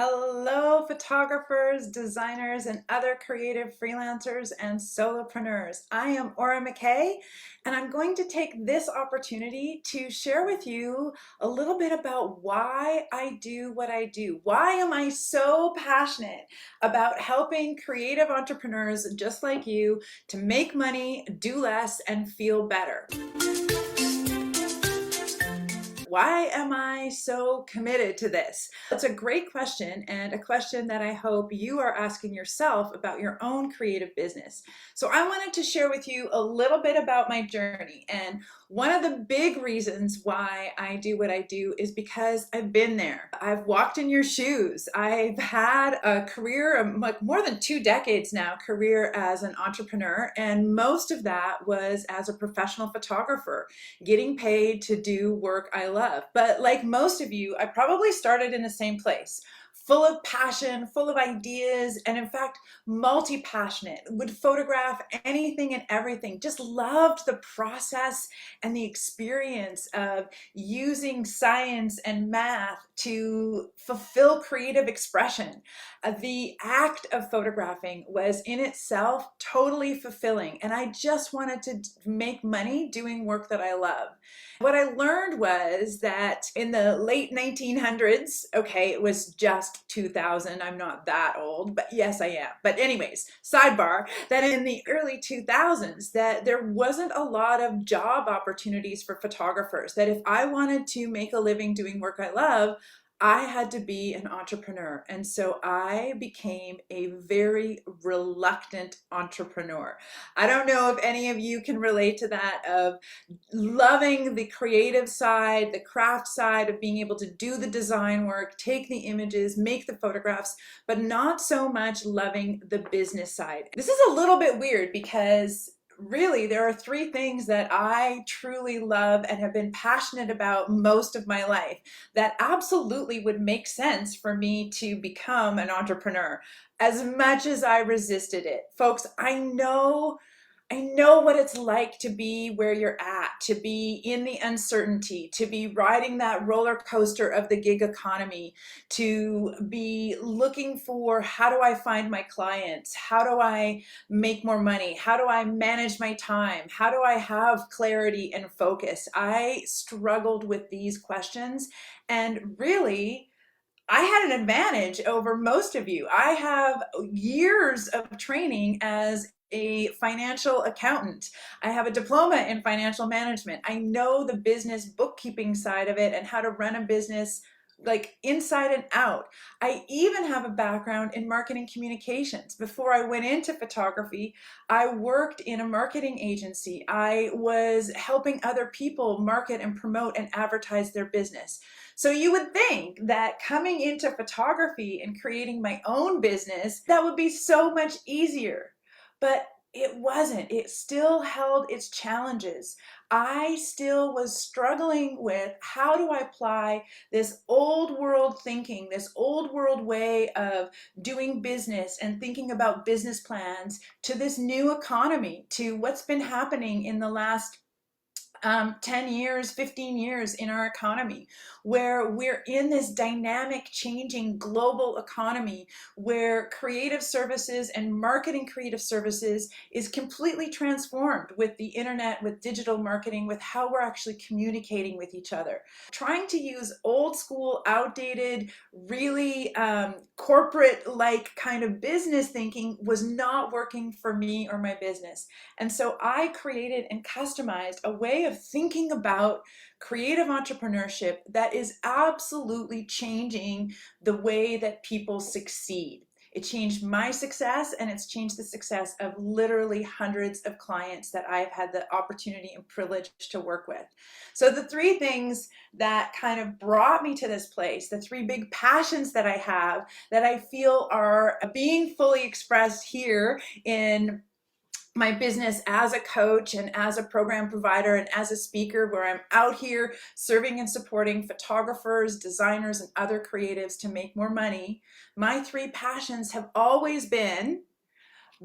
Hello, photographers, designers, and other creative freelancers and solopreneurs. I am McKay, and I'm going to take this opportunity to share with you a little bit about why I do what I do. Why am I so passionate about helping creative entrepreneurs just like you to make money, do less, and feel better? Why am I so committed to this? It's a great question, and a question that I hope you are asking yourself about your own creative business. So I wanted to share with you a little bit about my journey. And one of the big reasons why I do what I do is because I've been there. I've walked in your shoes. I've had a career, like more than 2 decades now, career as an entrepreneur. And most of that was as a professional photographer, getting paid to do work I love. But like most of you, I probably started in the same place, full of passion, full of ideas, and in fact, multi-passionate, would photograph anything and everything, just loved the process and the experience of using science and math to fulfill creative expression. The act of photographing was in itself totally fulfilling, and I just wanted to make money doing work that I love. What I learned was that in the late 1900s, okay, it was just 2000, I'm not that old, but yes, I am. But anyways, sidebar, that in the early 2000s, that there wasn't a lot of job opportunities for photographers, that if I wanted to make a living doing work I love, I had to be an entrepreneur. And so I became a very reluctant entrepreneur. I don't know if any of you can relate to that, of loving the creative side, the craft side of being able to do the design work, take the images, make the photographs, but not so much loving the business side. This is a little bit weird because really there are three things that I truly love and have been passionate about most of my life that absolutely would make sense for me to become an entrepreneur, as much as I resisted it. Folks, I know what it's like to be where you're at, to be in the uncertainty, to be riding that roller coaster of the gig economy, to be looking for, how do I find my clients? How do I make more money? How do I manage my time? How do I have clarity and focus? I struggled with these questions, and really, I had an advantage over most of you. I have years of training as a financial accountant. I have a diploma in financial management. I know the business bookkeeping side of it and how to run a business like inside and out. I even have a background in marketing communications. Before I went into photography, I worked in a marketing agency. I was helping other people market and promote and advertise their business. So you would think that coming into photography and creating my own business, that would be so much easier. But it wasn't. It still held its challenges. I still was struggling with, how do I apply this old world thinking, this old world way of doing business and thinking about business plans, to this new economy, to what's been happening in the last 10 years, 15 years in our economy, where we're in this dynamic, changing global economy where creative services and marketing creative services is completely transformed with the internet, with digital marketing, with how we're actually communicating with each other. Trying to use old school, outdated, really corporate-like kind of business thinking was not working for me or my business. And so I created and customized a way of thinking about creative entrepreneurship that is absolutely changing the way that people succeed. It changed my success, and it's changed the success of literally hundreds of clients that I've had the opportunity and privilege to work with. So the three things that kind of brought me to this place, the three big passions that I have that I feel are being fully expressed here in my business as a coach and as a program provider and as a speaker, where I'm out here serving and supporting photographers, designers, and other creatives to make more money. My three passions have always been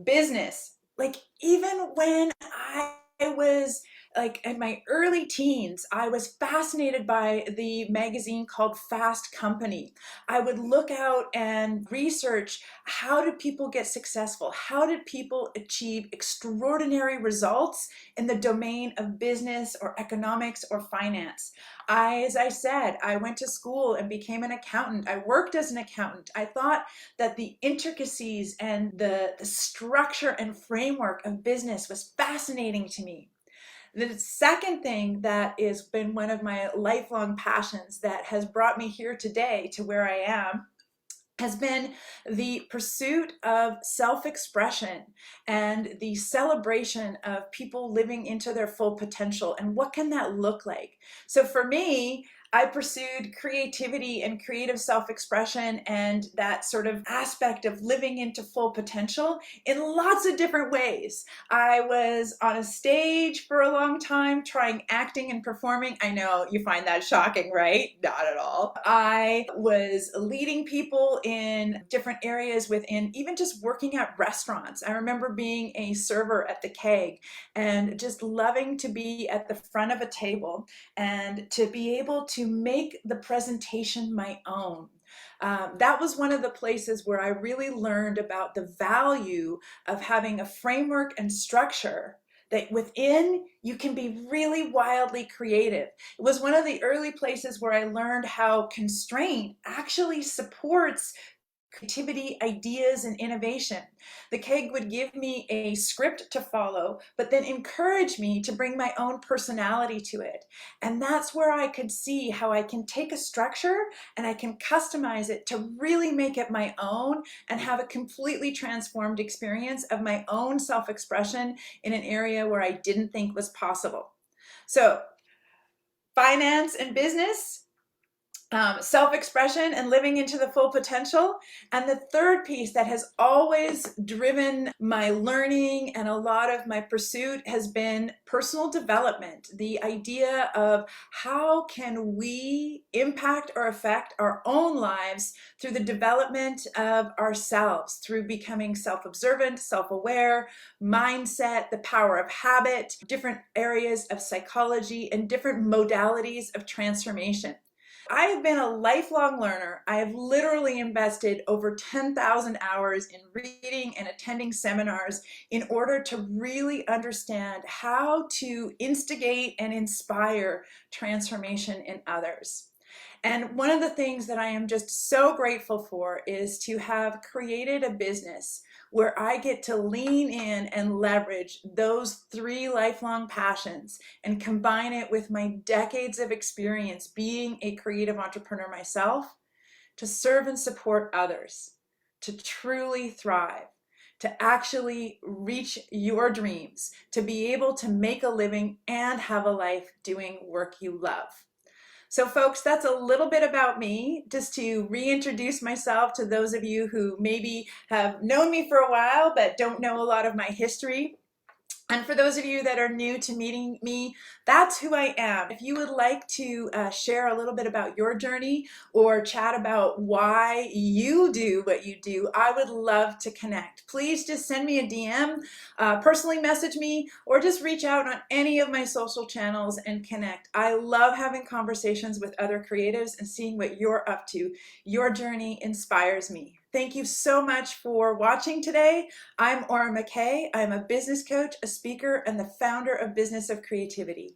business. Like, even when I was like in my early teens, I was fascinated by the magazine called Fast Company. I would look out and research, how did people get successful? How did people achieve extraordinary results in the domain of business or economics or finance? As I said, I went to school and became an accountant. I worked as an accountant. I thought that the intricacies and the structure and framework of business was fascinating to me. The second thing that has been one of my lifelong passions that has brought me here today to where I am has been the pursuit of self-expression and the celebration of people living into their full potential. And what can that look like? So for me, I pursued creativity and creative self-expression and that sort of aspect of living into full potential in lots of different ways. I was on a stage for a long time trying acting and performing. I know you find that shocking, right? Not at all. I was leading people in different areas within even just working at restaurants. I remember being a server at the Keg and just loving to be at the front of a table and to be able to make the presentation my own. That was one of the places where I really learned about the value of having a framework and structure that within you can be really wildly creative. It was one of the early places where I learned how constraint actually supports creativity, ideas, and innovation. The Keg would give me a script to follow, but then encourage me to bring my own personality to it. And that's where I could see how I can take a structure and I can customize it to really make it my own and have a completely transformed experience of my own self-expression in an area where I didn't think was possible. So, finance and business, self-expression and living into the full potential. And the third piece that has always driven my learning and a lot of my pursuit has been personal development. The idea of how can we impact or affect our own lives through the development of ourselves, through becoming self-observant, self-aware, mindset, the power of habit, different areas of psychology, and different modalities of transformation. I have been a lifelong learner. I have literally invested over 10,000 hours in reading and attending seminars in order to really understand how to instigate and inspire transformation in others. And one of the things that I am just so grateful for is to have created a business where I get to lean in and leverage those three lifelong passions and combine it with my decades of experience being a creative entrepreneur myself to serve and support others, to truly thrive, to actually reach your dreams, to be able to make a living and have a life doing work you love. So folks, that's a little bit about me, just to reintroduce myself to those of you who maybe have known me for a while but don't know a lot of my history. And for those of you that are new to meeting me, that's who I am. If you would like to share a little bit about your journey or chat about why you do what you do, I would love to connect. Please just send me a DM, personally message me, or just reach out on any of my social channels and connect. I love having conversations with other creatives and seeing what you're up to. Your journey inspires me. Thank you so much for watching today. I'm McKay. I'm a business coach, a speaker, and the founder of Business of Creativity.